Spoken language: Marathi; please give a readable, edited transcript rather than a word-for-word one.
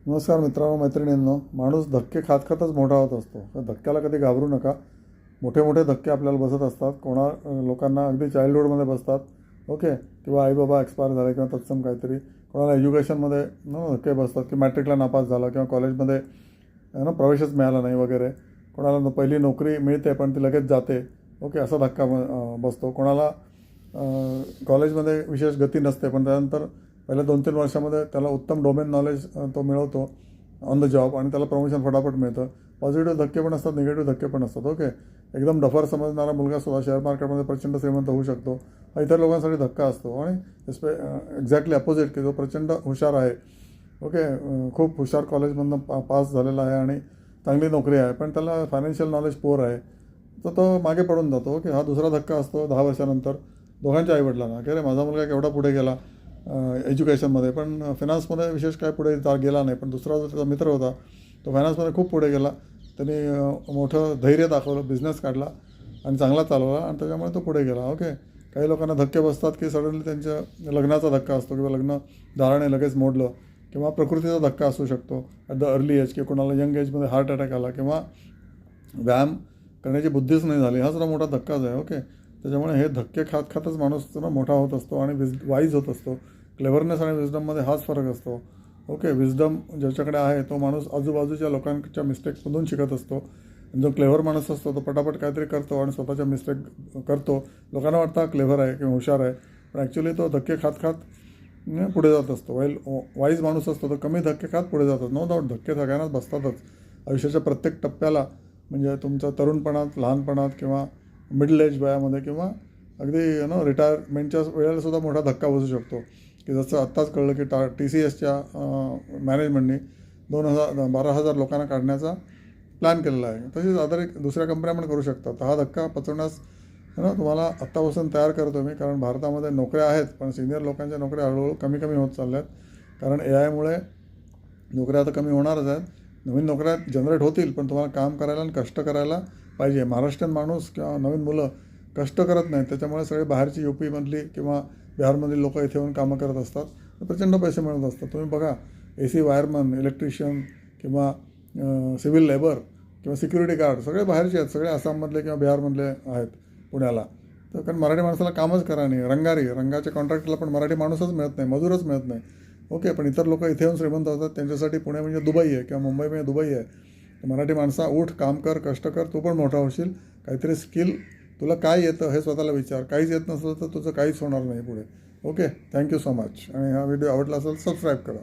नमस्कार मित्रांनो मैत्रिणींनो. माणूस धक्के खात खातच मोठा होत असतो. तर धक्क्याला कधी घाबरू नका. मोठे मोठे धक्के आपल्याला बसत असतात. लोकांना अगदी चाइल्डहुडमध्ये बसतात. ओके, किंवा आई बाबा एक्सपायर झाले किंवा तत्सम काहीतरी. कोणाला एज्युकेशनमध्ये धक्के बसतात की मॅट्रिकला नापास झाला किंवा कॉलेजमध्ये प्रवेशच मिळाला नाही वगैरे. कोणाला पहिली नोकरी मिळते पण ती लगेच जाते. ओके, असा धक्का बसतो. कोणाला कॉलेजमध्ये विशेष गती नसते पण त्यानंतर पहिल्या 2-3 वर्षामध्ये त्याला उत्तम डोमेन नॉलेज तो मिळवतो ऑन द जॉब आणि त्याला प्रमोशन फटाफट मिळतं. पॉझिटिव्ह धक्के पण असतात, निगेटिव्ह धक्के पण असतात. ओके, एकदम डफर समजणारा मुलगा सुद्धा शेअर मार्केटमध्ये प्रचंड श्रीमंत होऊ शकतो. हा इतर लोकांसाठी धक्का असतो. आणि एक्झॅक्टली अपोजिट की जो प्रचंड हुशार आहे, ओके, खूप हुशार कॉलेजमधनं पास झालेला आहे आणि चांगली नोकरी आहे पण त्याला फायनान्शियल नॉलेज पोर आहे, तर तो मागे पडून जातो. ओके, हा दुसरा धक्का असतो 10 वर्षानंतर दोघांच्या आईवडिलांना की अरे माझा मुलगा केवढा पुढे गेला एज्युकेशनमध्ये, पण फायनान्समध्ये विशेष काय पुढे गेला नाही. पण दुसरा जो त्याचा मित्र होता तो फायनान्समध्ये खूप पुढे गेला. त्यांनी मोठं धैर्य दाखवलं, बिझनेस काढला आणि चांगला चालवला आणि त्याच्यामुळे तो पुढे गेला. ओके, काही लोकांना धक्के बसतात की सडनली त्यांच्या लग्नाचा धक्का असतो किंवा लग्न दाराने लगेच मोडलं किंवा प्रकृतीचा धक्का असू शकतो ॲट द अर्ली एज, की कोणाला यंग एजमध्ये हार्ट अटॅक आला किंवा व्यायाम करण्याची बुद्धीच नाही झाली. हा सुद्धा मोठा धक्काच आहे. ओके, त्याच्यामुळे हे धक्के खात खातच माणूस मोठा होत असतो आणि वाईज होत असतो. क्लेव्हरनेस आणि विजडममध्ये हाच फरक असतो. ओके, विजडम ज्याच्याकडे आहे तो माणूस आजूबाजूच्या लोकांच्या मिस्टेकमधून शिकत असतो. जो क्लेव्हर माणूस असतो तो पटापट काहीतरी करतो आणि स्वतःच्या मिस्टेक करतो. लोकांना वाटतं हा क्लेव्हर आहे किंवा हुशार आहे, पण ॲक्च्युली तो धक्के खात खात पुढे जात असतो. वाईज माणूस असतो तो कमी धक्के खात पुढे जातात. नो डाऊट धक्के सगळ्यांनाच बसतातच आयुष्याच्या प्रत्येक टप्प्याला. म्हणजे तुमच्या तरुणपणात, लहानपणात किंवा मिडल एज वयामध्ये किंवा अगदी रिटायरमेंटच्या वेळेला सुद्धा मोठा धक्का बसू शकतो. की जसं आत्ताच कळलं की TCSच्या मॅनेजमेंटनी 12,000 लोकांना काढण्याचा प्लॅन केलेला आहे. तसेच एक दुसऱ्या कंपन्या पण करू शकतात. हा धक्का पचवण्यास तुम्हाला आत्तापासून तयार करतो मी. कारण भारतामध्ये नोकऱ्या आहेत पण सिनियर लोकांच्या नोकऱ्या हळूहळू कमी कमी होत चालल्या आहेत. कारण AIमुळे नोकऱ्या आता कमी होणारच आहेत. नवीन नोकऱ्या जनरेट होतील पण तुम्हाला काम करायला आणि कष्ट करायला पाहिजे. महाराष्ट्रीयन माणूस किंवा नवीन मुलं कष्ट करत नाहीत, त्याच्यामुळे सगळे बाहेरची UPमधली किंवा बिहारमधली लोकं इथे येऊन कामं करत असतात, प्रचंड पैसे मिळत असतात. तुम्ही बघा AC वायरमन, इलेक्ट्रिशियन किंवा सिव्हिल लेबर किंवा सिक्युरिटी गार्ड सगळे बाहेरचे आहेत. सगळे आसाममधले किंवा बिहारमधले आहेत पुण्याला. तर कारण मराठी माणसाला कामच करा नाही. रंगाच्या कॉन्ट्रॅक्टला पण मराठी माणूसच मिळत नाही, मजूरच मिळत नाही. ओके, पण इतर लोक इथे येऊन श्रीमंत होतात. त्यांच्यासाठी पुणे म्हणजे दुबई आहे किंवा मुंबई म्हणजे दुबई आहे. मराठी माणसा उठ, काम कर, कष्ट कर, तू पण मोठा होशील. काहीतरी स्किल तुला काय येतं हे स्वतःला विचार. काहीच येत नसलं तर तुझं काहीच होणार नाही पुढे. Okay, thank you so much. आणि हा व्हिडिओ आवडला असेल सबस्क्राईब करा.